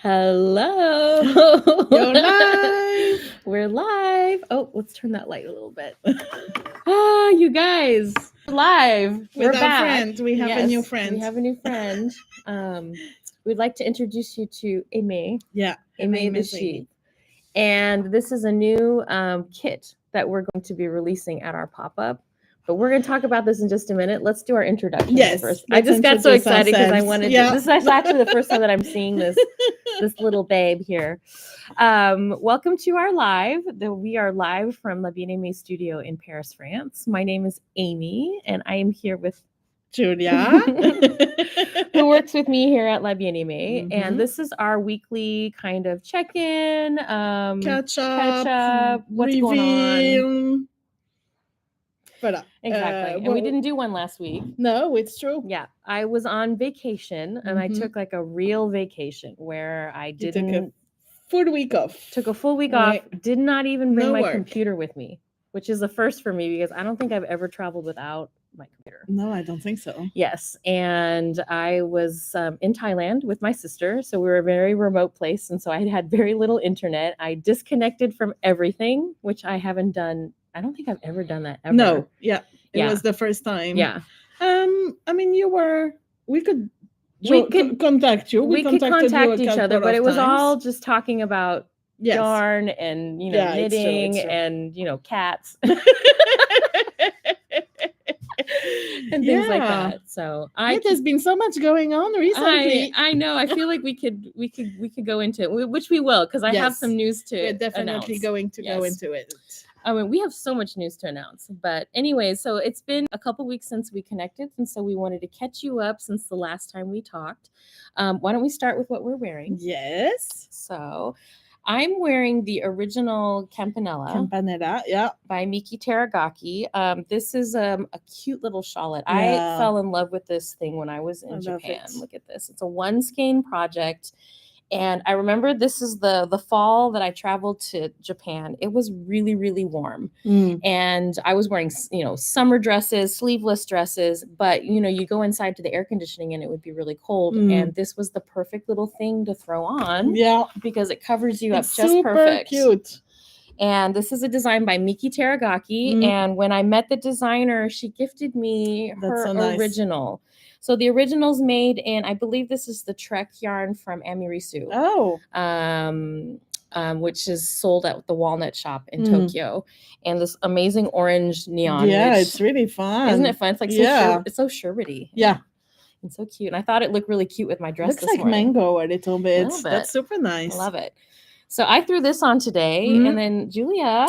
Hello. You're live. We're live. Oh, let's turn that light a little bit. You guys, we're live. We're With our back. friend. We have a new Yes, friend. We have a new friend. We'd like to introduce you to Aimée. Yeah. Aimée the sheep. And this is a new kit that we're going to be releasing at our pop-up. But we're going to talk about this in just a minute. Let's do our introductions first. I just got so excited because I wanted to. This is actually the first time that I'm seeing this little babe here. Welcome to our live. We are live from La Bien Aimée studio in Paris, France. My name is Amy, and I am here with Julia, who works with me here at La Bien Aimée. Mm-hmm. And this is our weekly kind of check-in, catch up, what's reveal. going on. Voilà. Exactly. And we didn't do one last week. No, it's true. Yeah. I was on vacation and I took like a real vacation where I didn't. Took a full week off. Took a full week off. Did not even bring my computer with me, which is a first for me because I don't think I've ever traveled without my computer. No, I don't think so. Yes. And I was in Thailand with my sister. So we were a very remote place. And so I had very little internet. I disconnected from everything, which I haven't done. I don't think I've ever done that ever. No. Yeah. It was the first time. Yeah. I mean, we could contact you. We could contact each other, but it was all just talking about yarn and, knitting and, cats. And things like that. So there's been so much going on recently. I know. I feel like we could go into it, which we will, because I have some news to We're definitely announce. Going to go into it. I mean, we have so much news to announce. But anyway, so it's been a couple weeks since we connected, and so we wanted to catch you up since the last time we talked. Why don't we start with what we're wearing? Yes. So I'm wearing the original Campanella, yeah, by Miki Teragaki. This is a cute little shawlette. I fell in love with this thing when I was in Japan. Look at this. It's a one skein project. And I remember this is the fall that I traveled to Japan. It was really, really warm. And I was wearing, summer dresses, sleeveless dresses. But, you go inside to the air conditioning and it would be really cold. And this was the perfect little thing to throw on. Yeah. Because it covers you up just super perfect. Cute. And this is a design by Miki Teragaki. And when I met the designer, she gifted me her original. So the original's made in, I believe this is the Trek yarn from Amirisu. Oh. Which is sold at the Walnut Shop in Tokyo. And this amazing orange neon. Yeah, it's really fun. Isn't it fun? It's like it's so sherbety. Yeah. It's so cute. And I thought it looked really cute with my dress this morning. Looks like mango a little bit. That's super nice. I love it. So I threw this on today. And then Julia.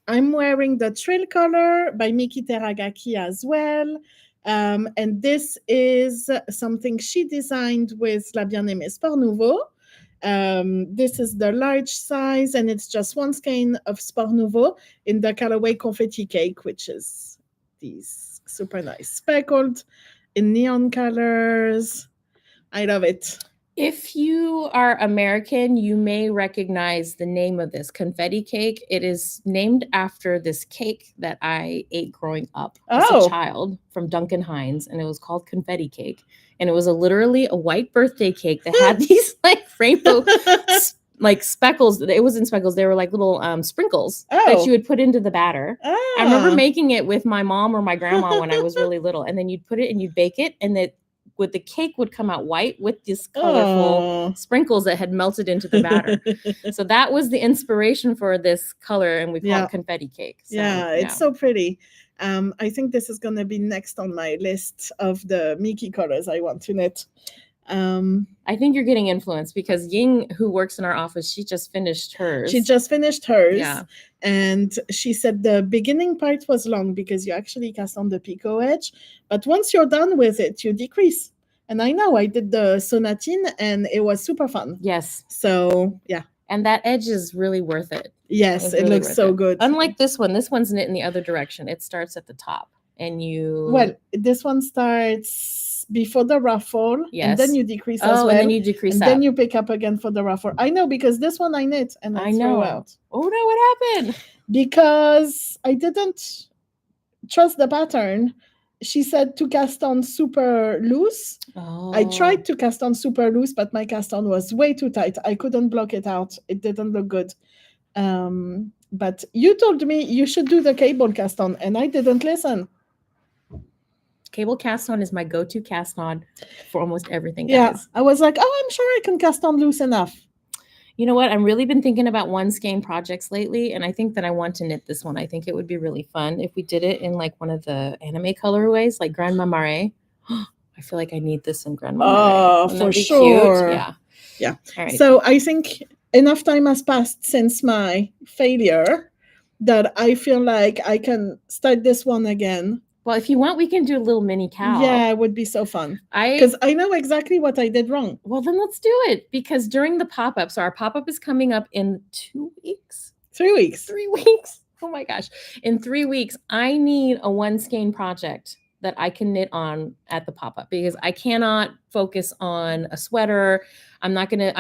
I'm wearing the Trill color by Miki Teragaki as well. And this is something she designed with La Bien Aimée Sport Nouveau. This is the large size, and it's just one skein of Sport Nouveau in the colorway Confetti Cake, which is these super nice speckled in neon colors. I love it. If you are American, you may recognize the name of this Confetti cake. It is named after this cake that I ate growing up as a child from Duncan Hines, and it was called Confetti cake. And it was literally a white birthday cake that had these rainbow speckles. It wasn't speckles. They were like little sprinkles that you would put into the batter. I remember making it with my mom or my grandma when I was really little. And then you'd put it and you'd bake it, and the cake would come out white with these colorful sprinkles that had melted into the batter. So that was the inspiration for this color, and we call it confetti cake. So, it's so pretty. I think this is going to be next on my list of the Miki colors I want to knit. I think you're getting influenced because Ying, who works in our office, she just finished hers. Yeah. And she said the beginning part was long because you actually cast on the picot edge. But once you're done with it, you decrease. And I know I did the sonatine and it was super fun. Yes. So, yeah. And that edge is really worth it. Yes, it looks so good. Unlike this one's knit in the other direction. It starts at the top and you... Well, this one starts before the ruffle. Yes. And then you decrease as well. And then you decrease and then you pick up again for the ruffle. I know, because this one I knit and I threw out. Oh, no, what happened? Because I didn't trust the pattern. she said to cast on super loose. I tried to cast on super loose, but my cast on was way too tight. I couldn't block it out. It didn't look good. But you told me you should do the cable cast on, and I didn't listen. Cable cast on is my go-to cast on for almost everything, guys. Yeah, I was like, oh, I'm sure I can cast on loose enough. You know what? I've really been thinking about one skein projects lately, and I think that I want to knit this one. I think it would be really fun if we did it in like one of the anime colorways, like Grandma Mare. I feel like I need this in Grandma Mare. Oh, for sure. Cute? Yeah. All right. So I think enough time has passed since my failure that I feel like I can start this one again. Well, if you want, we can do a little mini cowl. Yeah, it would be so fun. Because I know exactly what I did wrong. Well, then let's do it. Because during the pop-up, so our pop-up is coming up in 2 weeks. 3 weeks. 3 weeks. Oh my gosh. In 3 weeks, I need a one skein project that I can knit on at the pop-up because I cannot focus on a sweater. I'm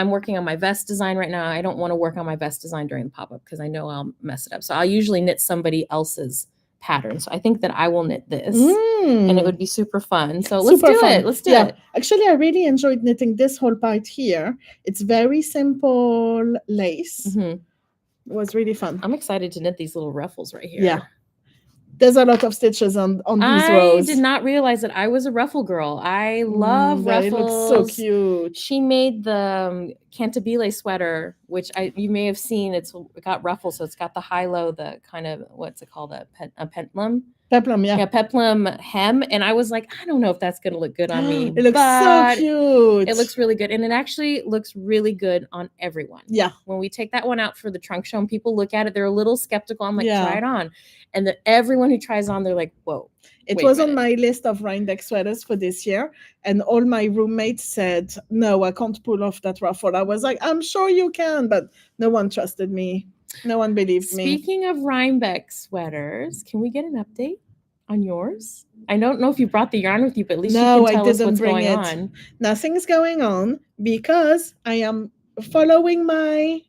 working on my vest design right now. I don't want to work on my vest design during the pop-up because I know I'll mess it up. So I'll usually knit somebody else's pattern. So I think that I will knit this and it would be super fun. So let's do it. Let's do it. Actually, I really enjoyed knitting this whole part here. It's very simple lace. Mm-hmm. It was really fun. I'm excited to knit these little ruffles right here. Yeah. There's a lot of stitches on these rows. I did not realize that I was a ruffle girl. I love ruffles. They look so cute. She made the Cantabile sweater, which you may have seen. It got ruffles, so it's got the high-low, the kind of, what's it called, a peplum? Peplum, yeah. Yeah, peplum hem. And I was like, I don't know if that's going to look good on me. It looks so cute. It looks really good. And it actually looks really good on everyone. Yeah. When we take that one out for the trunk show and people look at it, they're a little skeptical. I'm like, try it on. And everyone who tries on, they're like, whoa. It was on my list of Rhinebeck sweaters for this year. And all my roommates said, no, I can't pull off that ruffle. I was like, I'm sure you can. But no one trusted me. No one believed me. Speaking of Rhinebeck sweaters, can we get an update on yours? I don't know if you brought the yarn with you, but at least you can tell us what's going on. Nothing's going on because I am following my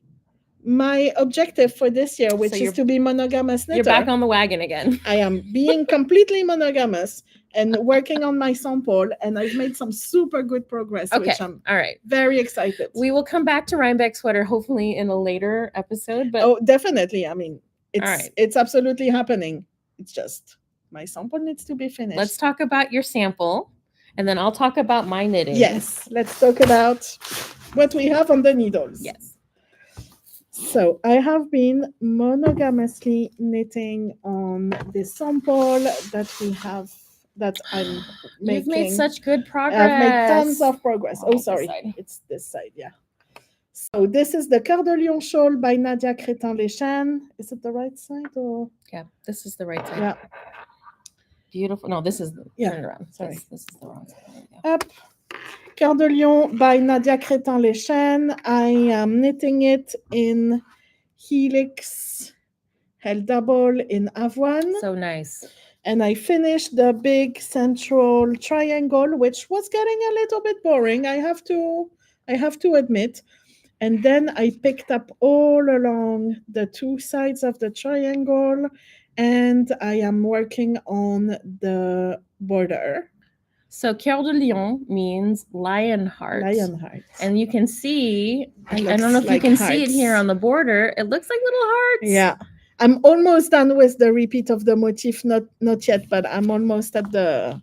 objective for this year, which is to be monogamous knitter. You're back on the wagon again. I am being completely monogamous and working on my sample, and I've made some super good progress, which I'm very excited. We will come back to Rhinebeck sweater hopefully in a later episode. But oh, definitely. I mean, it's absolutely happening. It's just my sample needs to be finished. Let's talk about your sample, and then I'll talk about my knitting. Yes, let's talk about what we have on the needles. Yes. So I have been monogamously knitting on the sample that we have, that I'm making. You've made such good progress. I've made tons of progress. Oh, sorry. It's this side, yeah. So this is the Coeur de Lion shawl by Nadia Crétin-Léchenne. Is it the right side or? Yeah, this is the right side. Yeah. Beautiful. No, this is the turn it around. Sorry. This is the wrong side. Up. Coeur de Lion by Nadia Crétin-Léchenne. I am knitting it in Helix, held double in Avoine. So nice. And I finished the big central triangle, which was getting a little bit boring. I have to admit. And then I picked up all along the two sides of the triangle, and I am working on the border. So Coeur de Lion means lion heart. Lion heart. And you can see, I don't know if you can see it here on the border. It looks like little hearts. Yeah. I'm almost done with the repeat of the motif. Not yet, but I'm almost at the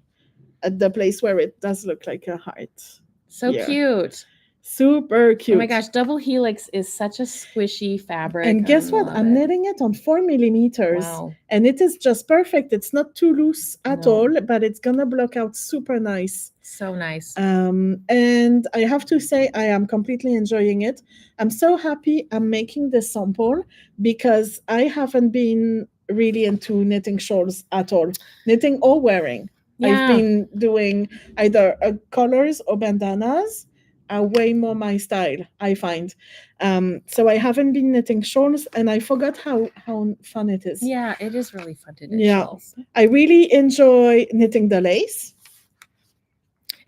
place where it does look like a heart. So cute. Super cute. Oh my gosh, double helix is such a squishy fabric. And guess what? I'm knitting it on 4 millimeters. Wow. And it is just perfect. It's not too loose at all, but it's gonna block out super nice. So nice. And I have to say, I am completely enjoying it. I'm so happy I'm making this sample because I haven't been really into knitting shawls at all. Knitting or wearing. Yeah. I've been doing either collars or bandanas. Are way more my style, I find. So I haven't been knitting shawls, and I forgot how fun it is. Yeah, it is really fun to knit shawls. I really enjoy knitting the lace.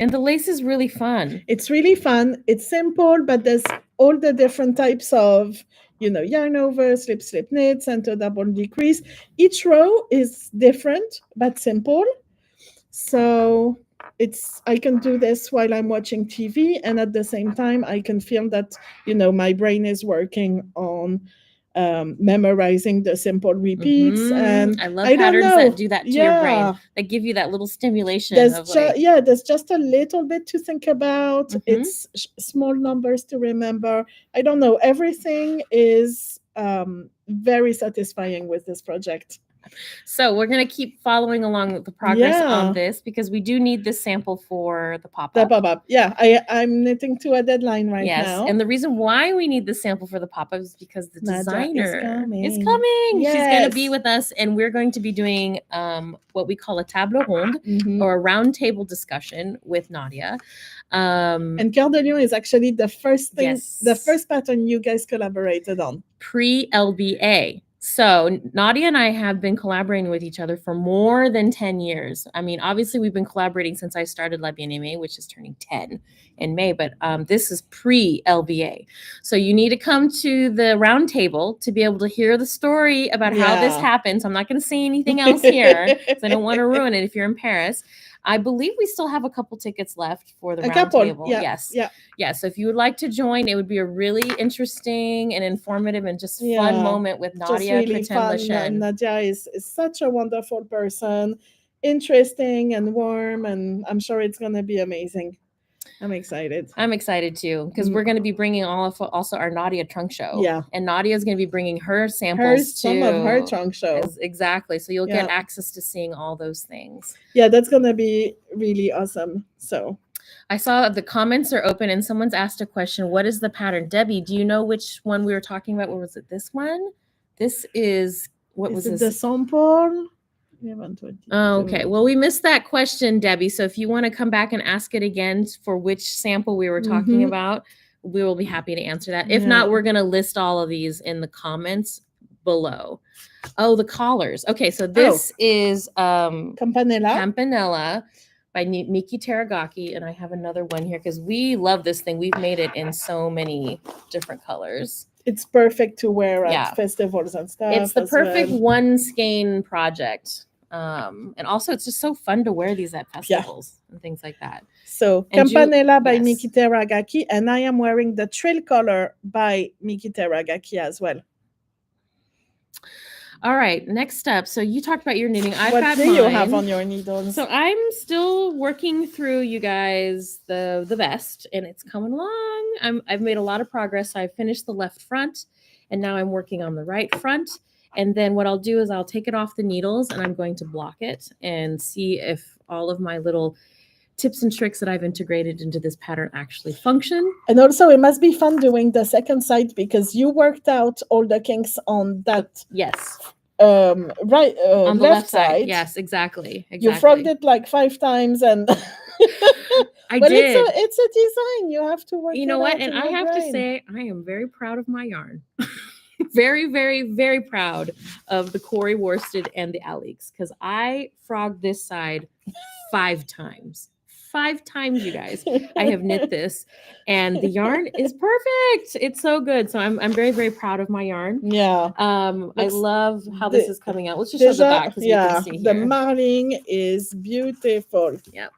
And the lace is really fun. It's really fun. It's simple, but there's all the different types of, yarn over, slip knit, center double decrease. Each row is different, but simple. So I can do this while I'm watching TV, and at the same time I can feel that my brain is working on memorizing the simple repeats. And I love I don't patterns know. that do that to your brain, Yeah. that give you that little stimulation There's of like, there's just a little bit to think about. It's small numbers to remember. I don't know. Everything is very satisfying with this project. so we're going to keep following along with the progress Yeah. on this because we do need this sample for the The pop-up. pop-up. Yeah, I'm knitting to a deadline right Yes, now. and the reason why we need the sample for the pop-up is because the Nadia designer is is coming. Yes. She's going to be with us, and we're going to be doing what we call a table ronde or a round table discussion with Nadia. And Coeur de Lion is actually the first thing, Yes. the first pattern you guys collaborated on. Pre-LBA. So Nadia and I have been collaborating with each other for more than 10 years. I mean, obviously we've been collaborating since I started Bien Aimée, which is turning 10 in May, but this is pre-LBA. So you need to come to the round table to be able to hear the story about how this happened. So I'm not going to say anything else here because I don't want to ruin it if you're in Paris. I believe we still have a couple tickets left for the round table. Yeah. Yes. Yeah. Yeah. So if you would like to join, it would be a really interesting and informative and just fun moment with Nadia Crétin-Léchenne. Nadia is such a wonderful person, interesting and warm, and I'm sure it's going to be amazing. I'm excited. I'm excited too because we're going to be bringing also our Nadia trunk show. Yeah. And Nadia is going to be bringing her samples too. Some of her trunk show. Exactly. So you'll get access to seeing all those things. Yeah, that's going to be really awesome. So I saw the comments are open and someone's asked a question. What is the pattern? Debbie, do you know which one we were talking about? Or was it this one? This is, was this? The sample? Oh, okay. Well, we missed that question, Debbie. So if you want to come back and ask it again for which sample we were talking about, we will be happy to answer that. If not, we're going to list all of these in the comments below. Oh, the collars. Okay, so this is Campanella by Miki Teragaki, and I have another one here because we love this thing. We've made it in so many different colors. It's perfect to wear at festivals and stuff. It's the perfect one skein project. And also it's just so fun to wear these at festivals and things like that. So Campanella by Miki Teragaki, and I am wearing the Trill color by Miki Teragaki as well. All right, next up. So you talked about your knitting. What do you have on your needles? So I'm still working through, you guys, the vest, and it's coming along. I've made a lot of progress. I finished the left front, and now I'm working on the right front. And then what I'll do is I'll take it off the needles and I'm going to block it and see if all of my little tips and tricks that I've integrated into this pattern actually function. And also it must be fun doing the second side because you worked out all the kinks on that. Yes. On the left side. Yes, exactly. You frogged it like 5 times and I did. It's a design. You have to work. You know what? And I have to say, I am very proud of my yarn. Very, very, very proud of the Corey worsted and the Helix because I frogged this side 5 times. 5 times, you guys. I have knit this, and the yarn is perfect. It's so good. So I'm very, very proud of my yarn. Yeah. I love how this is coming out. Let's just show the back because you can see here. The marling is beautiful. Yep.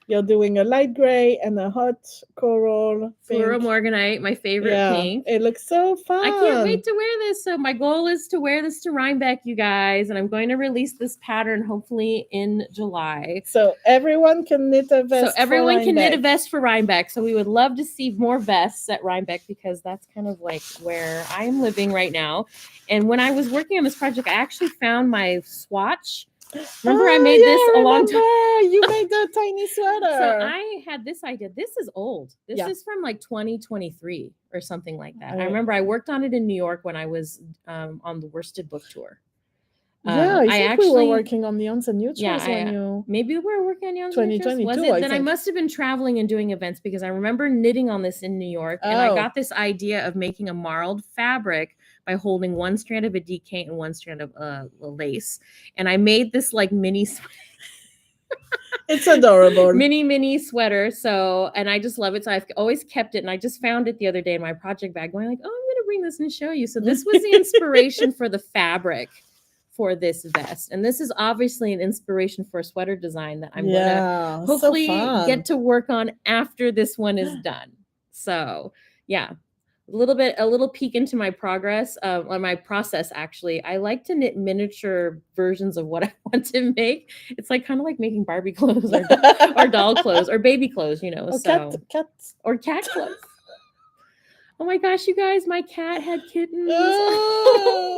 You're doing a light gray and a hot coral pink. Floral Morganite, my favorite pink. It looks so fun. I can't wait to wear this. So my goal is to wear this to Rhinebeck, you guys. And I'm going to release this pattern hopefully in July. So everyone can knit a vest. So everyone can knit a vest for Rhinebeck. So we would love to see more vests at Rhinebeck because that's kind of like where I'm living right now. And when I was working on this project, I actually found my swatch. Remember I made this a long time. You made the tiny sweater. So I had this idea. This is old. This is from like 2023 or something like that. I remember I worked on it in New York when I was on the Worsted book tour. I think we were working on the Ons and Neutrals maybe we were working on the Ons 2022. Was it? Then I must have been traveling and doing events because I remember knitting on this in New York, and I got this idea of making a marled fabric by holding one strand of a DK and one strand of lace, and I made this like mini. It's adorable. Mini sweater. So, and I just love it. So I've always kept it, and I just found it the other day in my project bag, going like, "Oh, I'm going to bring this and show you." So this was the inspiration for the fabric for this vest. And this is obviously an inspiration for a sweater design that I'm Yeah, gonna hopefully so get to work on after this one is done. So yeah, a little peek into my progress, or my process. Actually, I like to knit miniature versions of what I want to make. It's like kind of like making Barbie clothes or doll clothes or baby clothes, you know. Or So cat. or cat clothes. Oh my gosh, you guys, my cat had kittens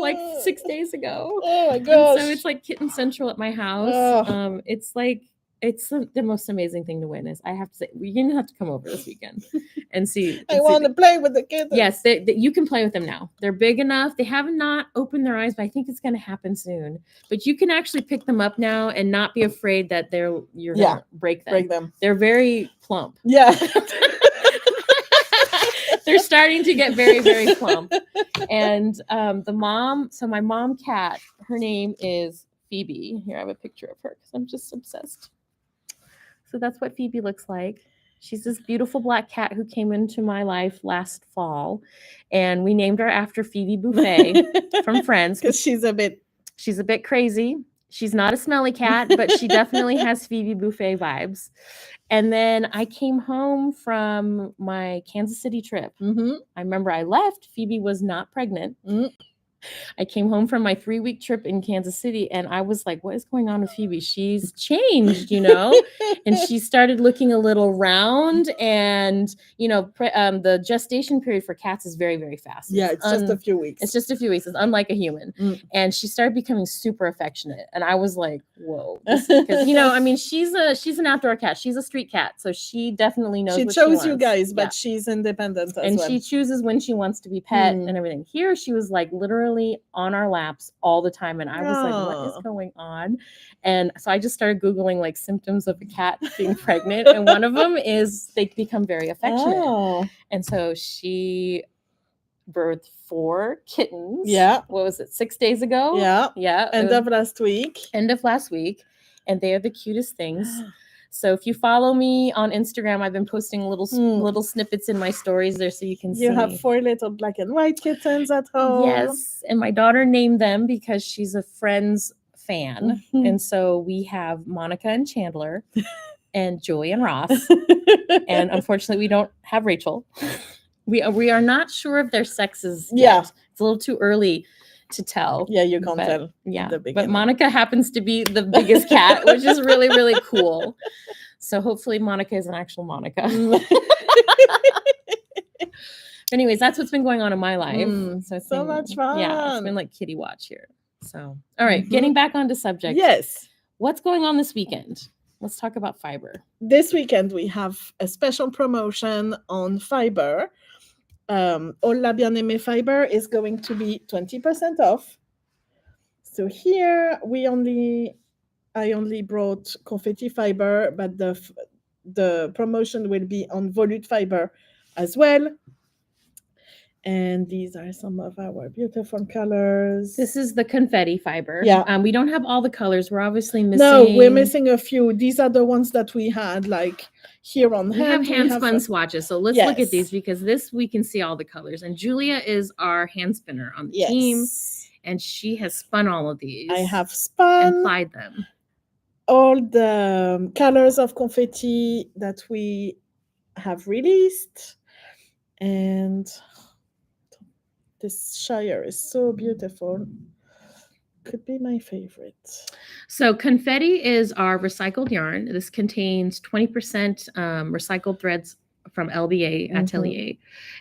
like 6 days ago. Oh my And gosh. so it's like kitten central at my house. Oh. It's like, it's the most amazing thing to witness. I have to say, you're gonna have to come over this weekend and see. I want to play with the kittens. Yes, you can play with them now. They're big enough. They have not opened their eyes, but I think it's going to happen soon. But you can actually pick them up now and not be afraid that you're gonna break them. They're very plump. Yeah. They're starting to get very, very plump. And my mom cat, her name is Phoebe. Here, I have a picture of her because I'm just obsessed. So that's what Phoebe looks like. She's this beautiful black cat who came into my life last fall. And we named her after Phoebe Buffet from Friends. Because she's a bit crazy. She's not a smelly cat, but she definitely has Phoebe Buffet vibes. And then I came home from my Kansas City trip. Mm-hmm. I remember I left. Phoebe was not pregnant. Mm-hmm. I came home from my 3-week trip in Kansas City and I was like, what is going on with Phoebe? She's changed, you know? And she started looking a little round and, you know, the gestation period for cats is very, very fast. Yeah, it's just a few weeks. It's just a few weeks. It's unlike a human. Mm. And she started becoming super affectionate. And I was like, whoa. Because, you know, I mean, she's an outdoor cat. She's a street cat. So she definitely knows what she wants. You guys, but she's independent as well. And she chooses when she wants to be pet and everything. Here, she was like literally on our laps all the time. And I was like, what is going on? And so I just started Googling like symptoms of a cat being pregnant. And one of them is they become very affectionate. Oh. And so she birthed 4 kittens. Yeah. What was it? 6 days ago? Yeah. Yeah. End of last week. And they are the cutest things. So if you follow me on Instagram, I've been posting little snippets in my stories there so you can see. You have 4 little black and white kittens at home. Yes. And my daughter named them because she's a Friends fan. Mm-hmm. And so we have Monica and Chandler and Joey and Ross. And unfortunately, we don't have Rachel. We are not sure of their sexes yet. It's a little too early to tell. Yeah, you can't tell. Yeah, but Monica happens to be the biggest cat, which is really, really cool. So hopefully Monica is an actual Monica. Anyways, that's what's been going on in my life. So much fun. Yeah, it's been like kitty watch here. So, all right, getting back onto subject. Yes. What's going on this weekend? Let's talk about fiber. This weekend, we have a special promotion on fiber. All La Bien Aimée fiber is going to be 20% off. So here I only brought Confetti fiber, but the promotion will be on Volute fiber as well. And these are some of our beautiful colors. This is the Confetti fiber. Yeah. We don't have all the colors. We're obviously missing. No, we're missing a few. These are the ones that we had like here on hand. We have hand spun swatches. So let's look at these because we can see all the colors. And Julia is our hand spinner on the team. And she has spun all of these. I have spun. And plied them. All the colors of Confetti that we have released. And this shire is so beautiful. Could be my favorite. So Confetti is our recycled yarn. This contains 20% recycled threads from LBA Atelier.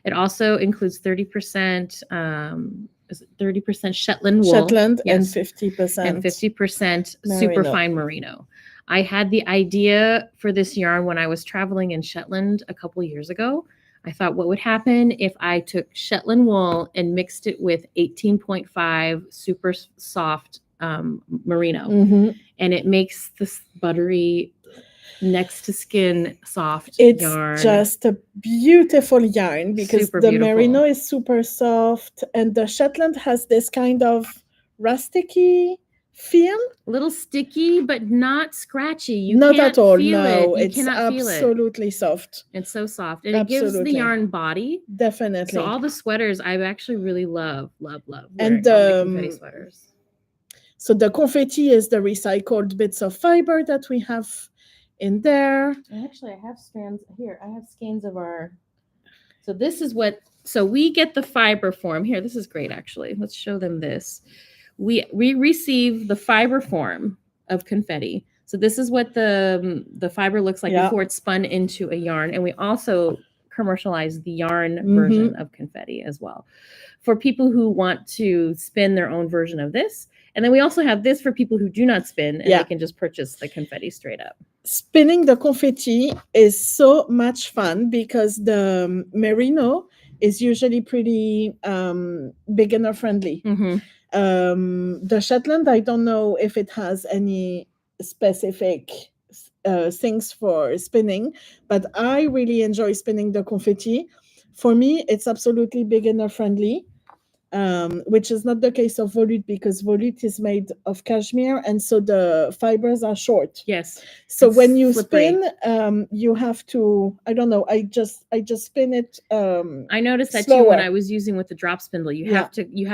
It also includes 30% Shetland wool. Shetland and 50%. And 50% superfine merino. I had the idea for this yarn when I was traveling in Shetland a couple years ago. I thought, what would happen if I took Shetland wool and mixed it with 18.5 super soft merino, and it makes this buttery, next to skin soft yarn. It's just a beautiful yarn because the merino is super soft, and the Shetland has this kind of rusticy feel. A little sticky, but not scratchy. Not at all. No, it's absolutely soft. It's so soft. And it gives the yarn body. Definitely. So all the sweaters, I actually really love and Confetti sweaters. So the confetti is the recycled bits of fiber that we have in there. And actually, I have strands here. I have skeins of our. So this is what. So we get the fiber form here. This is great, actually. Let's show them this. We receive the fiber form of confetti. So this is what the fiber looks like before it's spun into a yarn, and we also commercialize the yarn version of confetti as well for people who want to spin their own version of this. And then we also have this for people who do not spin, and they can just purchase the confetti straight up. Spinning the confetti is so much fun because the merino is usually pretty beginner friendly. The Shetland, I don't know if it has any specific things for spinning, but I really enjoy spinning the confetti. For me, it's absolutely beginner friendly, which is not the case of volute because volute is made of cashmere, and so the fibers are short. Yes. So when you spin, you have to, I don't know, I just spin it. I noticed that slower. too when I was using with the drop spindle. You have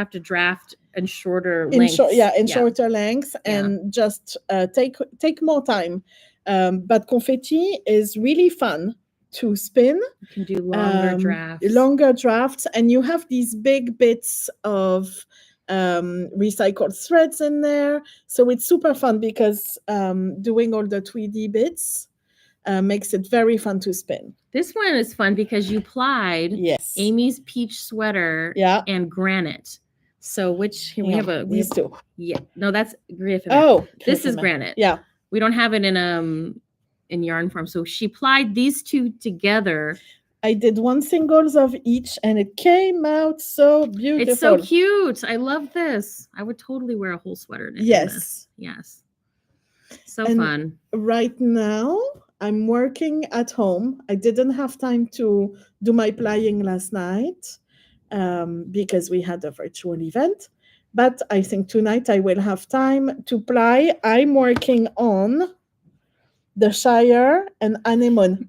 to draft in shorter lengths. Shorter lengths, and just take more time. But confetti is really fun to spin. You can do longer drafts, and you have these big bits of recycled threads in there, so it's super fun because doing all the 3D bits makes it very fun to spin. This one is fun because you plied Amy's peach sweater and granite. So we have these two. Yeah, no, that's Griffin. Oh, this is granite. Yeah, we don't have it in yarn form. So she plied these two together. I did one singles of each, and it came out so beautiful. It's so cute. I love this. I would totally wear a whole sweater in this. Yes. So fun. Right now, I'm working at home. I didn't have time to do my plying last night because we had a virtual event. But I think tonight I will have time to ply. I'm working on the Shire and Anemone.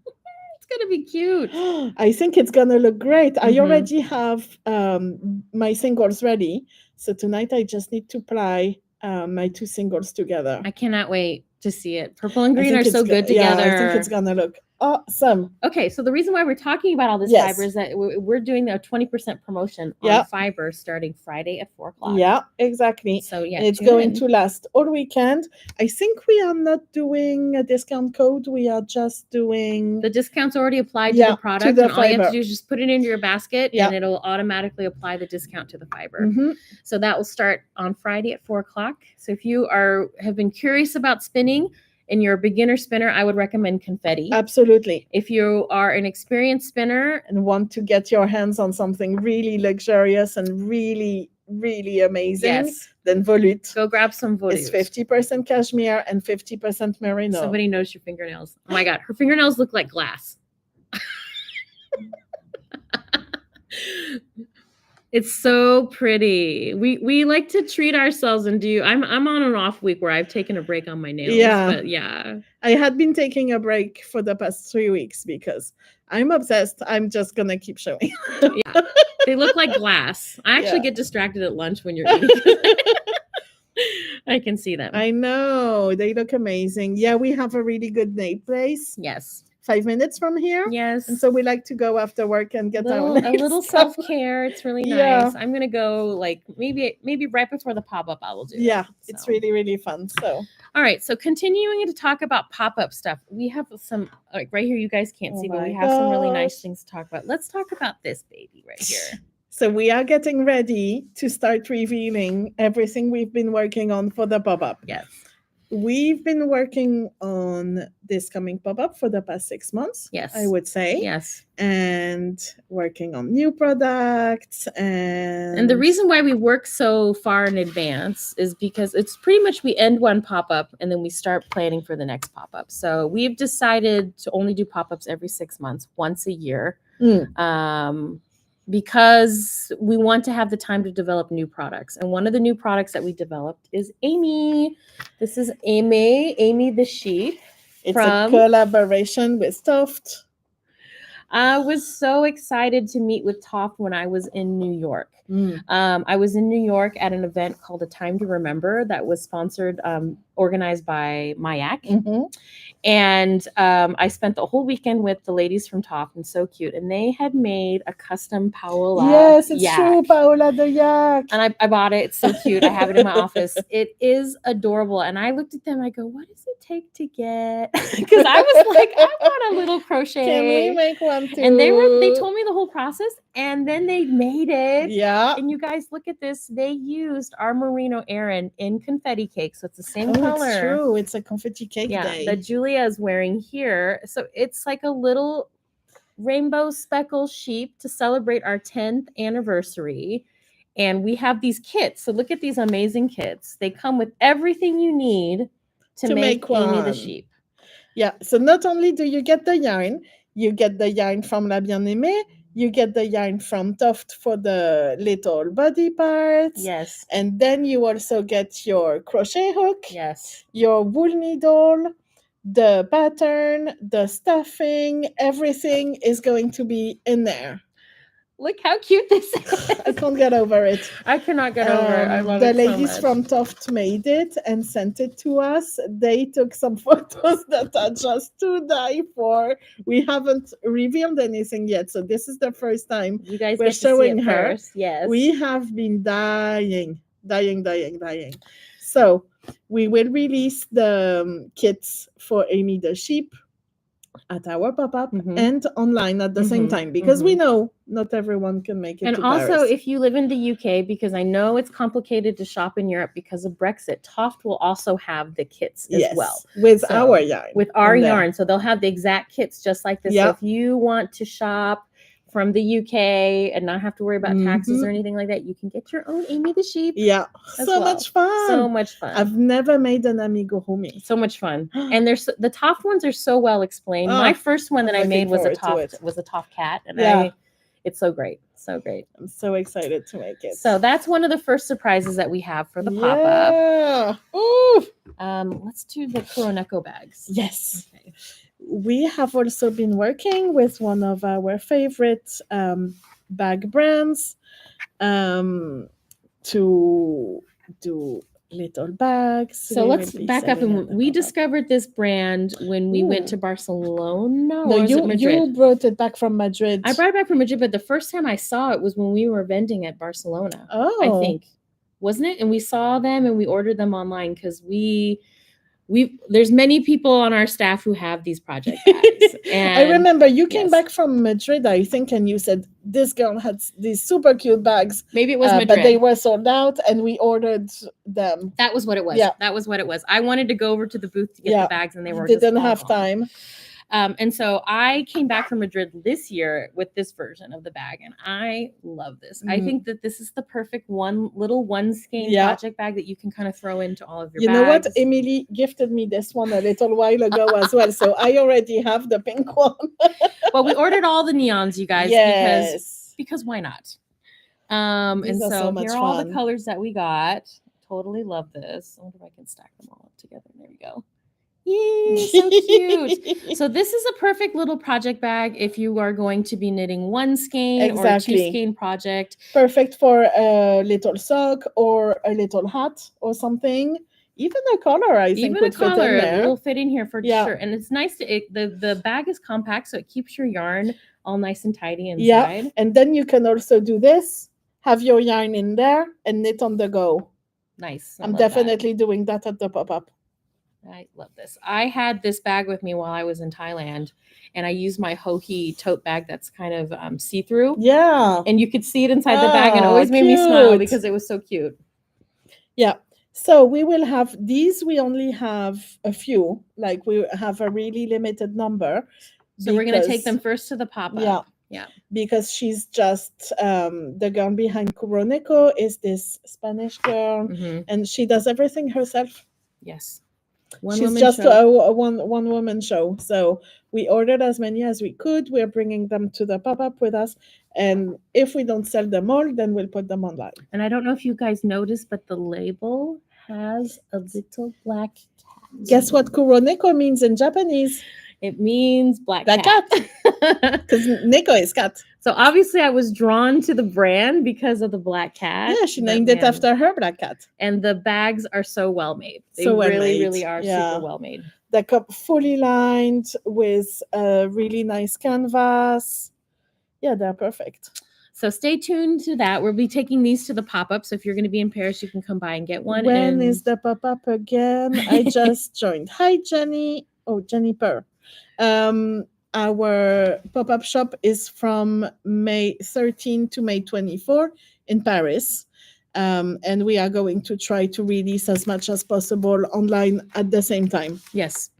It's gonna be cute. I think it's gonna look great. I already have my singles ready. So tonight I just need to ply my two singles together. I cannot wait to see it. Purple and green are so good together. Yeah, I think it's gonna look awesome. Okay, so the reason why we're talking about all this fiber is that we're doing a 20% promotion on fiber starting Friday at 4:00. Yeah, exactly. So and it's going to last all weekend. I think we are not doing a discount code. We are just doing the discount's already applied to the product. To the and all fiber. you have to do is just put it into your basket, and it'll automatically apply the discount to the fiber. So that will start on Friday at 4:00. So if you have been curious about spinning, and you're a beginner spinner, I would recommend Confetti. Absolutely. If you are an experienced spinner and want to get your hands on something really luxurious and really, really amazing, then volute. Go grab some volute. It's 50% cashmere and 50% merino. Somebody knows your fingernails. Oh my God, her fingernails look like glass. It's so pretty. We like to treat ourselves and do. I'm on an off week where I've taken a break on my nails. But I had been taking a break for the past 3 weeks because I'm obsessed. I'm just gonna keep showing. They look like glass. I actually get distracted at lunch when you're eating. I can see them. I know they look amazing. Yeah, we have a really good nail place. Yes. 5 minutes from here. Yes. And so we like to go after work and get a little self-care. It's really nice. I'm gonna go like maybe right before the pop-up I will do. Yeah, it's really, really fun. So all right. So continuing to talk about pop-up stuff, we have some like right here, you guys can't see, but we have some really nice things to talk about. Let's talk about this baby right here. So we are getting ready to start revealing everything we've been working on for the pop-up. Yes. We've been working on this coming pop-up for the past 6 months. Yes. I would say. Yes. And working on new products. And the reason why we work so far in advance is because it's pretty much we end one pop-up and then we start planning for the next pop-up. So we've decided to only do pop-ups every 6 months, once a year. Because we want to have the time to develop new products. And one of the new products that we developed is Amy. This is Amy the sheep. It's a collaboration with Toft. I was so excited to meet with Toft when I was in New York. I was in New York at an event called A Time to Remember that was sponsored, organized by Mayak. And I spent the whole weekend with the ladies from Toft, and so cute. And they had made a custom Paola. Yes, it's true, Paola the yak. And I bought it. It's so cute. I have it in my office. It is adorable. And I looked at them. I go, what does it take to get? Because I was like, I want a little crochet. Can we make one too? And they told me the whole process, and then they made it. Yeah. And you guys look at this. They used our merino Aran in confetti cake, so it's the same color. It's true. It's a confetti cake day that Julia is wearing here. So it's like a little rainbow speckle sheep to celebrate our 10th anniversary. And we have these kits. So look at these amazing kits. They come with everything you need to make Amy the sheep. Yeah. So not only do you get the yarn, you get the yarn from La Bien Aimée, you get the yarn from Toft for the little body parts. Yes. And then you also get your crochet hook. Yes. Your wool needle, the pattern, the stuffing, everything is going to be in there. Look how cute this is. I can't get over it. I cannot get over it. I love it so The ladies much. from Toft made it and sent it to us. They took some photos that are just to die for. We haven't revealed anything yet, so this is the first time you guys we're get to showing see it her. First. Yes. We have been dying. So we will release the kits for Amy the sheep at our pop-up and online at the same time, because we know not everyone can make it and to also Paris. If you live in the UK, because I know it's complicated to shop in Europe because of Brexit, Toft will also have the kits as well with our yarn, so they'll have the exact kits just like this. So if you want to shop from the UK and not have to worry about taxes or anything like that, you can get your own Amy the sheep. Much fun. So much fun. I've never made an amigurumi. So much fun. And the Toft ones are so well explained. My first one that I made was a Toft cat, and it's so great. So great. I'm so excited to make it. So that's one of the first surprises that we have for the pop-up. Ooh. Let's do the Corono bags. Yes. Okay. We have also been working with one of our favorite bag brands to do little bags. So let's back up. And we discovered this brand when we went to Barcelona. No, you brought it back from Madrid. I brought it back from Madrid, but the first time I saw it was when we were vending at Barcelona. I think. Wasn't it? And we saw them and we ordered them online because there's many people on our staff who have these project bags. And I remember you came back from Madrid, I think, and you said this girl had these super cute bags. Maybe it was Madrid. But they were sold out and we ordered them. That was what it was. Yeah. That was what it was. I wanted to go over to the booth to get the bags and they were didn't have time. And so I came back from Madrid this year with this version of the bag, and I love this. I think that this is the perfect one skein project bag that you can kind of throw into all of your bags. You know what? Emily gifted me this one a little while ago as well, so I already have the pink one. Well, we ordered all the neons, you guys, because why not? And so here are all the colors that we got. Totally love this. I wonder if I can stack them all up together. There we go. Yay, so cute. So this is a perfect little project bag if you are going to be knitting one skein or a 2 skein project. Perfect for a little sock or a little hat or something. Even a collar, I think, would fit in there. It will fit in here for sure. And it's nice the bag is compact, so it keeps your yarn all nice and tidy inside. Yeah, and then you can also do this, have your yarn in there and knit on the go. Nice. I'm definitely doing that at the pop-up. I love this. I had this bag with me while I was in Thailand, and I used my Hohi tote bag that's kind of see-through. Yeah. And you could see it inside the bag, and it always made me smile because it was so cute. Yeah. So we will have these. We only have a few. Like we have a really limited number. So we're going to take them first to the pop-up. Yeah. Yeah. Because she's just, the girl behind Corono is this Spanish girl, and she does everything herself. Yes. She's just a one-woman show. So we ordered as many as we could. We're bringing them to the pop-up with us. And if we don't sell them all, then we'll put them online. And I don't know if you guys noticed, but the label has a little black cat. Guess what Corono means in Japanese? It means black Black cat. Because Neko is cat. So obviously I was drawn to the brand because of the black cat. Yeah, she named it after her black cat. And the bags are so well made. They So well really, made. really are Yeah. super well made. The cup fully lined with a really nice canvas. Yeah, they're perfect. So stay tuned to that. We'll be taking these to the pop-up. So if you're going to be in Paris, you can come by and get one. When is the pop-up again? I just joined. Hi, Jenny. Oh, Jenny Purr. Our pop-up shop is from May 13 to May 24 in Paris. And we are going to try to release as much as possible online at the same time. Yes.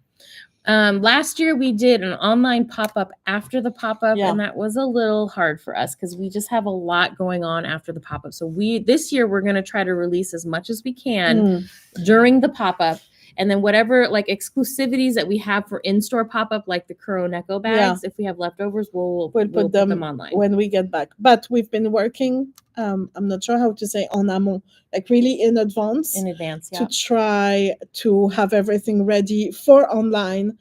Last year we did an online pop-up after the pop-up, and that was a little hard for us because we just have a lot going on after the pop-up. So this year we're going to try to release as much as we can during the pop-up, and then whatever like exclusivities that we have for in-store pop-up, like the Corono bags, if we have leftovers, we'll put them online when we get back. But we've been working, I'm not sure how to say en amont, like really in advance, to try to have everything ready for online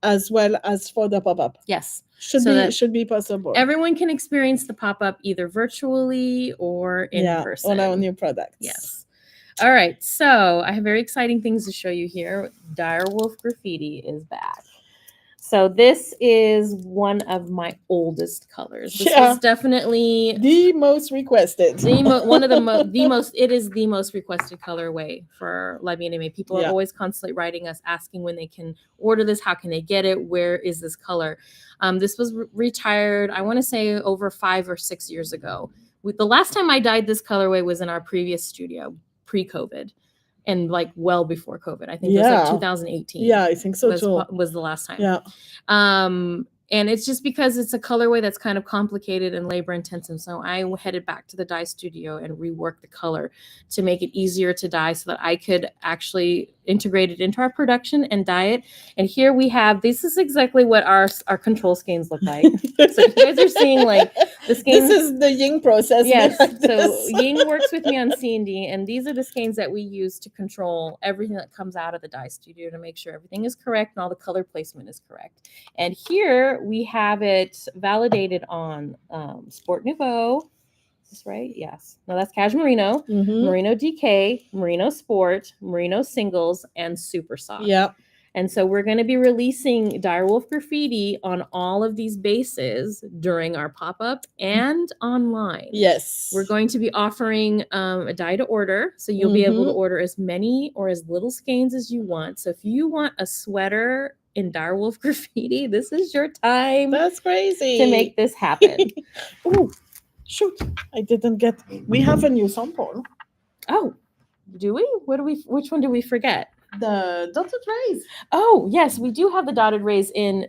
as well as for the pop-up. Yes. Should be possible. Everyone can experience the pop-up either virtually or in person. On our new products. Yes. All right. So I have very exciting things to show you here. Direwolf Graffiti is back. So this is one of my oldest colors. This is definitely the most requested. It is the most requested colorway for La Bien Aimée. People are always constantly writing us, asking when they can order this, how can they get it, where is this color? This was retired, I want to say over 5 or 6 years ago. The last time I dyed this colorway was in our previous studio, pre-COVID. And like well before COVID, I think it was like 2018. Yeah, I think so too. Was the last time. Yeah. And it's just because it's a colorway that's kind of complicated and labor intensive. So I headed back to the dye studio and reworked the color to make it easier to dye so that I could actually integrate it into our production and dye it. And here we have, this is exactly what our control skeins look like. So you guys are seeing like the skeins. This is the Ying process. Yes. So Ying works with me on C&D, and these are the skeins that we use to control everything that comes out of the dye studio to make sure everything is correct and all the color placement is correct. And here we have it validated on Sport Nouveau. Is this right? Yes. No, that's Cash Merino, Merino DK, Merino Sport, Merino Singles, and Super Soft. Yep. And so we're going to be releasing Direwolf Graffiti on all of these bases during our pop-up and online. Yes. We're going to be offering a dye to order. So you'll be able to order as many or as little skeins as you want. So if you want a sweater in Direwolf Graffiti, this is your time. That's crazy. To make this happen. Oh, shoot. I didn't get, we have a new sample. Oh, do we? Which one do we forget? The dotted rays. Oh, yes, we do have the dotted rays in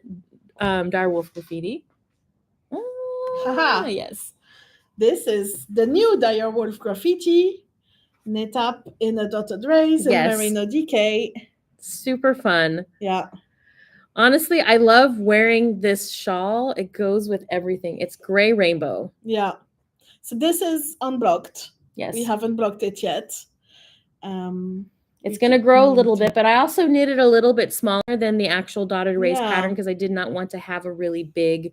Direwolf Graffiti. Yes. This is the new Direwolf Graffiti. Knit up in a dotted rays and Merino DK. Super fun. Yeah. Honestly, I love wearing this shawl. It goes with everything. It's gray rainbow. Yeah. So this is unblocked. Yes. We haven't blocked it yet. It's going to grow a little bit, but I also knit it a little bit smaller than the actual dotted rays pattern because I did not want to have a really big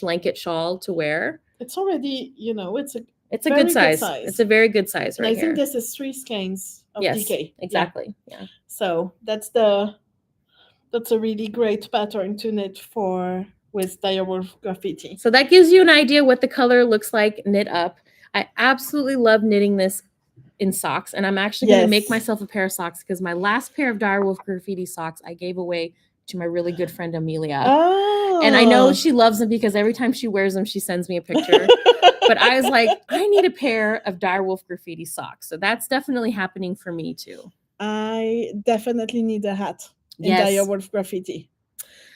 blanket shawl to wear. It's already, it's a good size. It's a very good size right here. I think this is 3 skeins of DK. Exactly. Yeah. So that's a really great pattern to knit with Direwolf Graffiti. So that gives you an idea what the color looks like knit up. I absolutely love knitting this in socks, and I'm actually going to make myself a pair of socks because my last pair of Direwolf Graffiti socks I gave away to my really good friend Amelia. Oh. And I know she loves them because every time she wears them, she sends me a picture. But I was like, I need a pair of Direwolf Graffiti socks. So that's definitely happening for me too. I definitely need a hat in Direwolf Graffiti.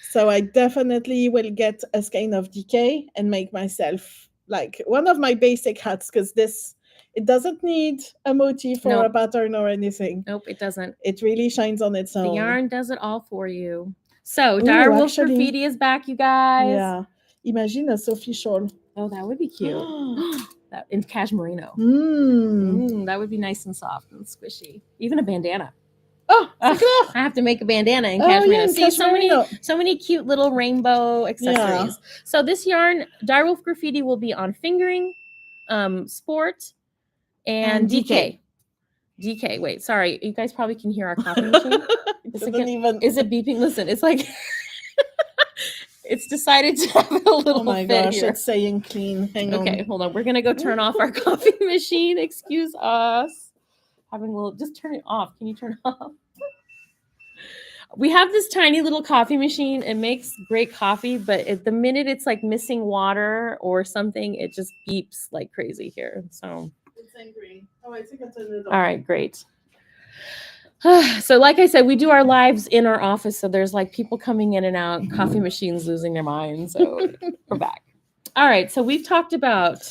So I definitely will get a skein of DK and make myself like one of my basic hats because it doesn't need a motif or a pattern or anything. Nope, it doesn't. It really shines on its own. The yarn does it all for you. So Direwolf Graffiti is back, you guys. Yeah. Imagine a Sophie shawl. Oh, that would be cute. That in Cash Merino. That would be nice and soft and squishy. Even a bandana. Oh, Ugh, c'est I have to make a bandana in Oh, cashmere. yeah, in See, cashmere. so many cute little rainbow accessories. So this yarn, Direwolf Graffiti, will be on fingering, sport, and DK. DK. Wait, sorry. You guys probably can hear our coffee machine. Is it beeping? Listen, it's like it's decided to have a little Oh my fit gosh, here. it's saying clean. Hang on. Okay, hold on. We're gonna go turn off our coffee machine. Excuse us. Having a little, just turn it off. Can you turn it off? We have this tiny little coffee machine. It makes great coffee, but at the minute it's like missing water or something, it just beeps like crazy here. So It's angry. Oh, I think I turned it off. all right, great. So like I said, we do our lives in our office. So there's like people coming in and out, coffee machines losing their minds. So we're back. All right. So we've talked about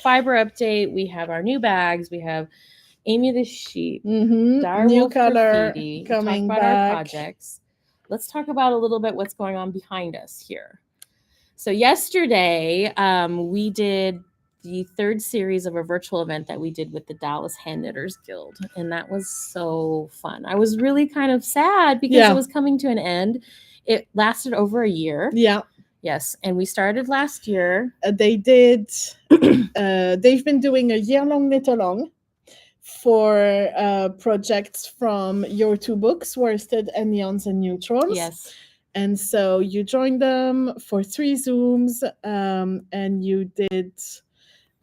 fiber update. We have our new bags. We have Amy the Sheep. New color Graffiti. coming Talk about back. our projects. Let's talk about a little bit what's going on behind us here. So yesterday, we did the third series of a virtual event that we did with the Dallas Hand Knitters Guild, and that was so fun. I was really kind of sad because it was coming to an end. It lasted over a year. Yeah. Yes, and we started last year. They did. They've been doing a year-long knit-along for projects from your two books, Worsted and Neons and Neutrals. Yes. And so you joined them for 3 Zooms, and you did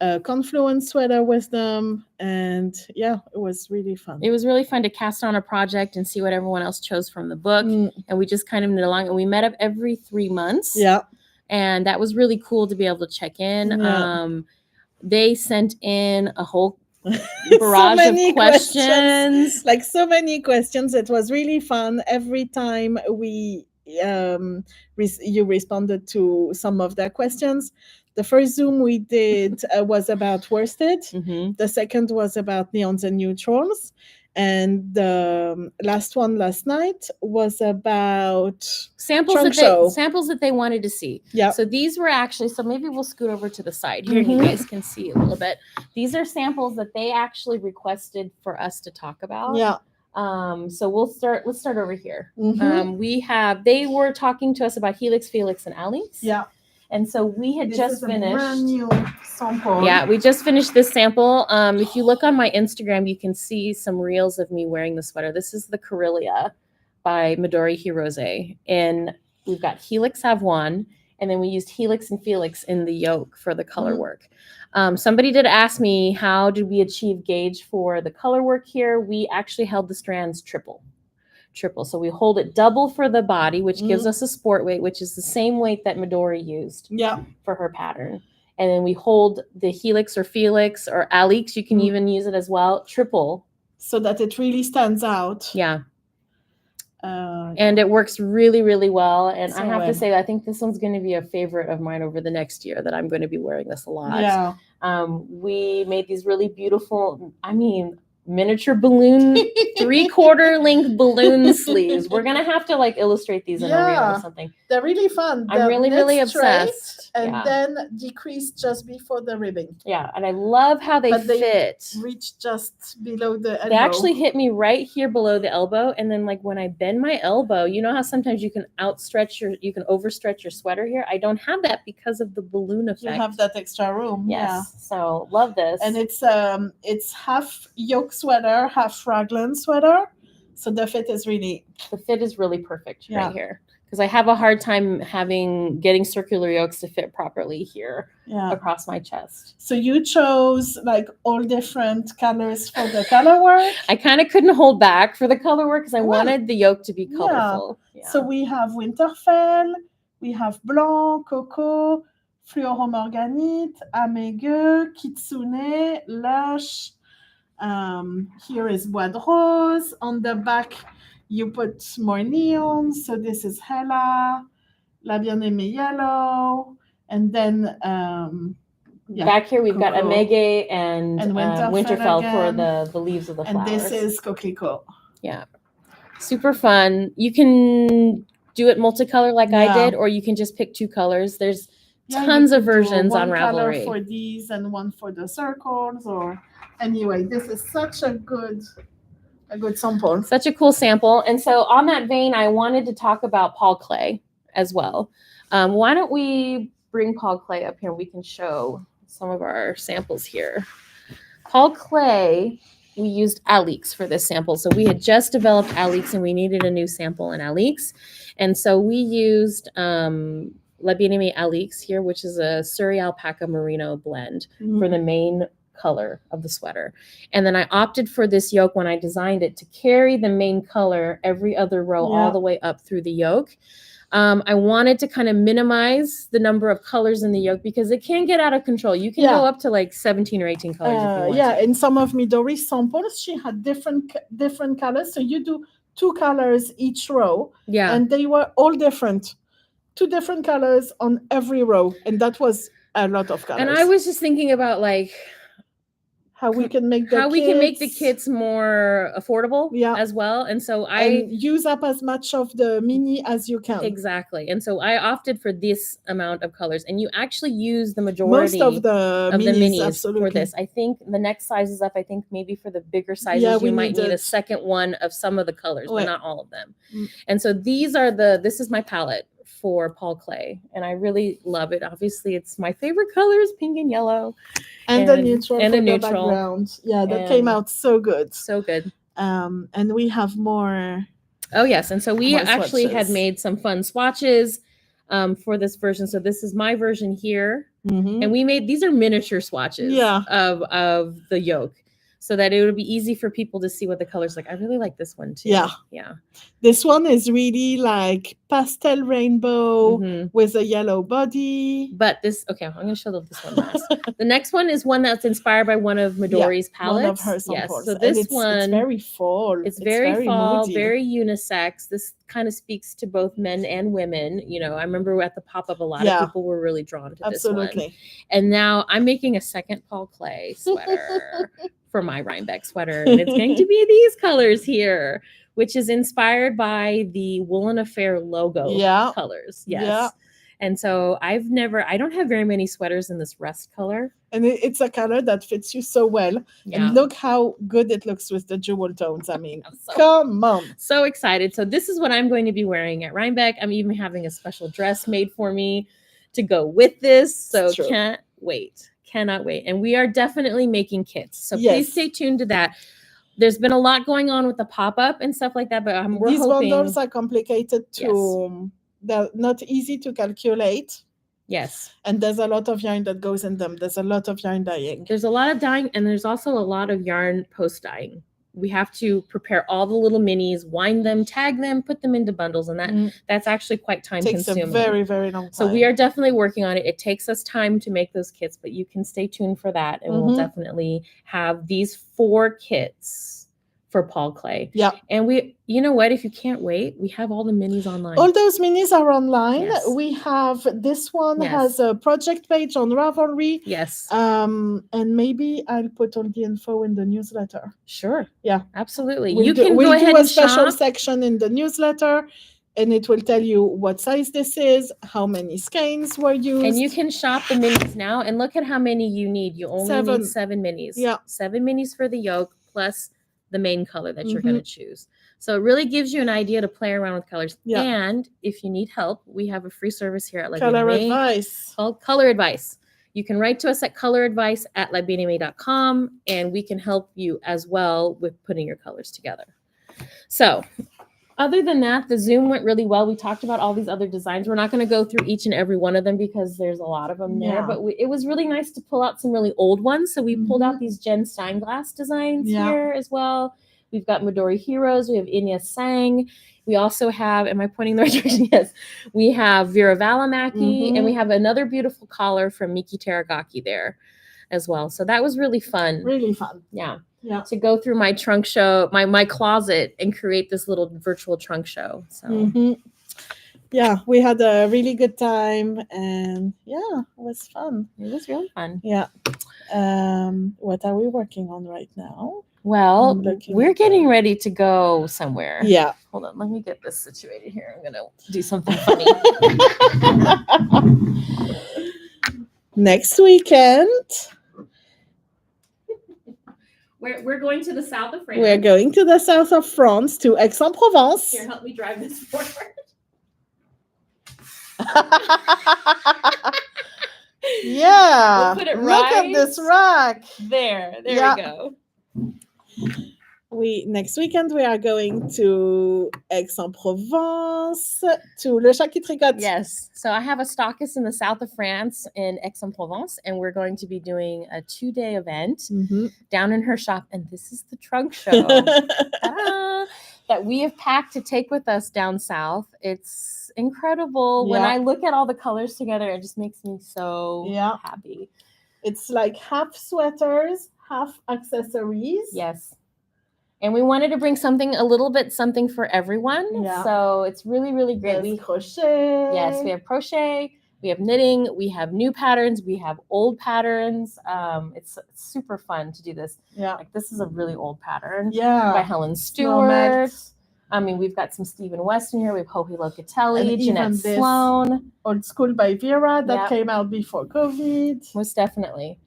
a Confluence sweater with them. And yeah, it was really fun. It was really fun to cast on a project and see what everyone else chose from the book. And we just kind of knit along, and we met up every 3 months. Yeah. And that was really cool to be able to check in. Yeah. They sent in a whole barrage of questions. Like so many questions. It was really fun. Every time we you responded to some of their questions. The first Zoom we did was about worsted. The second was about neons and neutrals. And the last one last night was about samples that they wanted to see. Yeah. So these were actually, so maybe we'll scoot over to the side here and you guys can see a little bit. These are samples that they actually requested for us to talk about. Yeah. So let's start over here. They were talking to us about Helix, Felix, and Alex. Yeah. And so we had just finished. Brand new sample. Yeah, we just finished this sample. If you look on my Instagram, you can see some reels of me wearing the sweater. This is the Carillia by Midori Hirose. And we've got Helix Avoine, and then we used Helix and Felix in the yoke for the color work. Somebody did ask me, how did we achieve gauge for the color work here? We actually held the strands triple. So we hold it double for the body, which gives us a sport weight, which is the same weight that Midori used for her pattern. And then we hold the Helix or Felix or Alex, you can even use it as well, triple. So that it really stands out. Yeah. And it works really, really well. And I have to say, I think this one's going to be a favorite of mine over the next year, that I'm going to be wearing this a lot. Yeah. We made these really beautiful, miniature balloon, 3/4 length balloon sleeves. We're gonna have to like illustrate these in a reel or something. They're really fun. I'm really obsessed. And then decrease just before the ribbing. Yeah, and I love how they fit. Reach just below the elbow. They actually hit me right here below the elbow, and then like when I bend my elbow, you know how sometimes you can overstretch your sweater here. I don't have that because of the balloon effect. You have that extra room. Yes. Yeah. So love this. And it's half yoke sweater, half raglan sweater. So the fit is really perfect right here. Because I have a hard time getting circular yokes to fit properly here across my chest. So you chose like all different colors for the color work. I kind of couldn't hold back for the color work because I wanted the yoke to be colorful. Yeah. So we have Winterfell, we have Blanc, Coco, Fluoromorganite, Amigueux, Kitsune, Lush. Here is Bois de Rose. On the back, you put more neons. So this is Hella, La Bien Aimée Yellow. And then back here, we've got Amege and Winterfell for the leaves of the flowers. And this is Coquelicot. Yeah. Super fun. You can do it multicolor like I did, or you can just pick 2 colors. There's tons of versions on Ravelry. One color for these and one for the circles. Or anyway, this is such a good A good sample. Such a cool sample. And so on that vein, I wanted to talk about Paul Klee as well. Why don't we bring Paul Klee up here? We can show some of our samples here. Paul Klee, we used Helix for this sample. So we had just developed Helix and we needed a new sample in Helix. And so we used Bien Aimée Helix here, which is a Surrey alpaca merino blend for the main color of the sweater. And then I opted for this yoke when I designed it to carry the main color every other row all the way up through the yoke. I wanted to kind of minimize the number of colors in the yoke because it can get out of control. You can go up to like 17 or 18 colors if you want to. In some of Midori's samples, she had different colors. So you do 2 colors each row. Yeah. And they were all different. 2 different colors on every row. And that was a lot of colors. And I was just thinking about like how we can make the kits more affordable as well. And so I use up as much of the mini as you can. Exactly. And so I opted for this amount of colors. And you actually use the majority of the minis for this. I think the next size is up. I think maybe for the bigger sizes, you might need a second one of some of the colors, but not all of them. And so this is my palette for Paul Klee, and I really love it. Obviously, it's my favorite colors, pink and yellow. And a neutral background. Yeah, that came out so good. So good. And we have more. Oh, yes. And so we actually had made some fun swatches for this version. So this is my version here. And we made, these are miniature swatches of the yoke so that it would be easy for people to see what the colors like. I really like this one too. Yeah. This one is really like pastel rainbow with a yellow body. But this, okay, I'm going to show this one last. The next one is one that's inspired by one of Midori's palettes. One of her samples. Yes. So this it's very fall. It's very fall, moody. Very unisex. This kind of speaks to both men and women. You know, I remember at the pop-up, a lot of people were really drawn to this one. And now I'm making a second Paul Klee sweater for my Rhinebeck sweater. And it's going to be these colors here, which is inspired by the Woolen Affair logo colors. Yes. Yeah. And so I don't have very many sweaters in this rust color. And it's a color that fits you so well. Yeah. And look how good it looks with the jewel tones. I mean, come on. So excited. So this is what I'm going to be wearing at Rhinebeck. I'm even having a special dress made for me to go with this. So can't wait. Cannot wait. And we are definitely making kits. So please stay tuned to that. There's been a lot going on with the pop-up and stuff like that, but we're these hoping... bundles are complicated to... They're not easy to calculate. Yes. And there's a lot of yarn that goes in them. There's a lot of yarn dyeing. There's a lot of dyeing, and there's also a lot of yarn post-dyeing. We have to prepare all the little minis, wind them, tag them, put them into bundles, and that's actually quite time-consuming. Takes a very, very long time. So we are definitely working on it. It takes us time to make those kits, but you can stay tuned for that, and we'll definitely have these 4 kits for Paul Klee. Yeah. And you know what? If you can't wait, we have all the minis online. All those minis are online. Yes. We have this one has a project page on Ravelry. Yes. And maybe I'll put all the info in the newsletter. Sure. Yeah. Absolutely. We'll do a special section in the newsletter, and it will tell you what size this is, how many skeins were used. And you can shop the minis now, and look at how many you need. You only need 7 minis. Yeah. 7 minis for the yoke, plus the main color that you're going to choose. So it really gives you an idea to play around with colors. Yeah. And if you need help, we have a free service here at Color Advice called Color Advice. You can write to us at coloradvice@bienAimee.com, and we can help you as well with putting your colors together. So other than that, the Zoom went really well. We talked about all these other designs. We're not going to go through each and every one of them because there's a lot of them there, but it was really nice to pull out some really old ones. So we pulled out these Jen Steinglass designs here as well. We've got Midori Heroes. We have Inya Sang. We also have, am I pointing the right direction? Yes. We have Vera Valimaki, and we have another beautiful collar from Miki Teragaki there as well. So that was really fun. Really fun. Yeah. Yeah. To go through my trunk show, my closet, and create this little virtual trunk show. So yeah, we had a really good time, and it was fun. It was really fun. Yeah. What are we working on right now? Well, we're getting ready to go somewhere. Yeah. Hold on, let me get this situated here. I'm gonna do something funny. Next weekend. We're going to the south of France. We're going to the south of France, to Aix-en-Provence. Here, help me drive this forward. Yeah. We'll put it Look at this rack. There we go. Next weekend we are going to Aix-en-Provence, to Le Chat qui Tricote. Yes. So I have a stockist in the south of France in Aix-en-Provence, and we're going to be doing a 2-day event down in her shop. And this is the trunk show that we have packed to take with us down south. It's incredible. When I look at all the colors together, it just makes me so happy. It's like half sweaters, half accessories. Yes. And we wanted to bring something for everyone. Yeah. So it's really, really great. We crochet. Yes, we have crochet, we have knitting, we have new patterns, we have old patterns. It's super fun to do this. Yeah. Like this is a really old pattern. Yeah. By Helen Stewart. I mean, we've got some Stephen West in here. We have Hopi Locatelli, Jeanette Sloan. Old School by Vera that came out before COVID. Most definitely.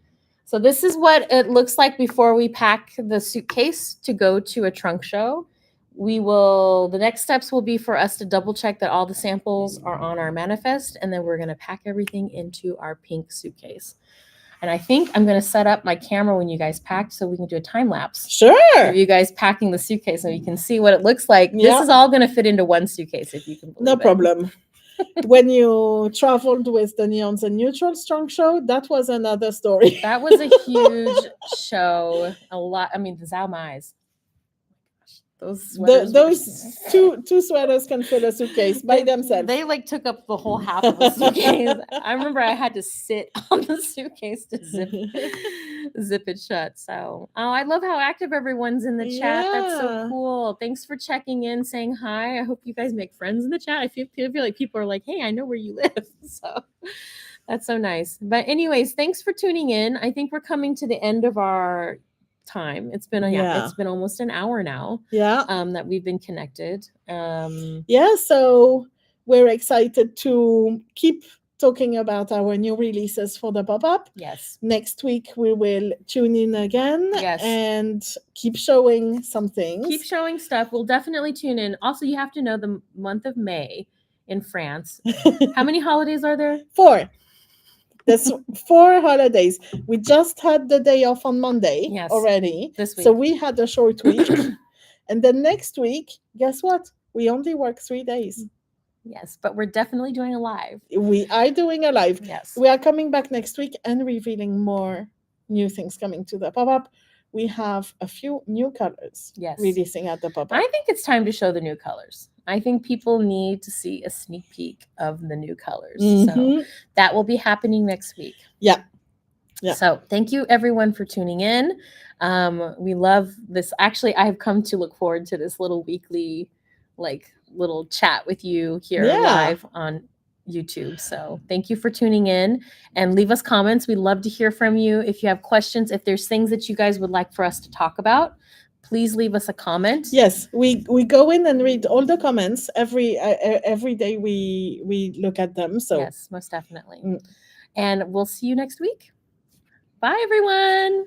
So this is what it looks like before we pack the suitcase to go to a trunk show. The next steps will be for us to double check that all the samples are on our manifest, and then we're going to pack everything into our pink suitcase. And I think I'm going to set up my camera when you guys pack so we can do a time lapse. Sure. Of you guys packing the suitcase so you can see what it looks like. Yeah. This is all going to fit into one suitcase if you can believe No problem. When you traveled with the Neons and Neutrals trunk show, that was another story. That was a huge show. A lot. I mean, the Zao Mai's. Those two sweaters can fill a suitcase by themselves. They like took up the whole half of the suitcase. I remember I had to sit on the suitcase to zip it shut. So, I love how active everyone's in the chat. Yeah. That's so cool. Thanks for checking in, saying hi. I hope you guys make friends in the chat. I feel like people are like, hey, I know where you live. So that's so nice. But anyways, thanks for tuning in. I think we're coming to the end of our time. It's been it's been almost an hour now that we've been connected. So we're excited to keep talking about our new releases for the pop-up. Yes, next week we will tune in again and keep showing some things. Keep showing stuff. We'll definitely tune in. Also, you have to know the month of May in France. How many holidays are there? 4. There's 4 holidays. We just had the day off on Monday already. This week. So we had a short week. And then next week, guess what? We only work 3 days. Yes, but we're definitely doing a live. We are doing a live. Yes. We are coming back next week and revealing more new things coming to the pop-up. We have a few new colors releasing at the pop-up. I think it's time to show the new colors. I think people need to see a sneak peek of the new colors. So that will be happening next week. Yeah. So thank you everyone for tuning in. We love this. Actually, I have come to look forward to this little weekly, little chat with you here live on YouTube. So thank you for tuning in and leave us comments. We'd love to hear from you. If you have questions, if there's things that you guys would like for us to talk about, please leave us a comment. Yes, we go in and read all the comments every day. We look at them. So yes, most definitely. And we'll see you next week. Bye, everyone.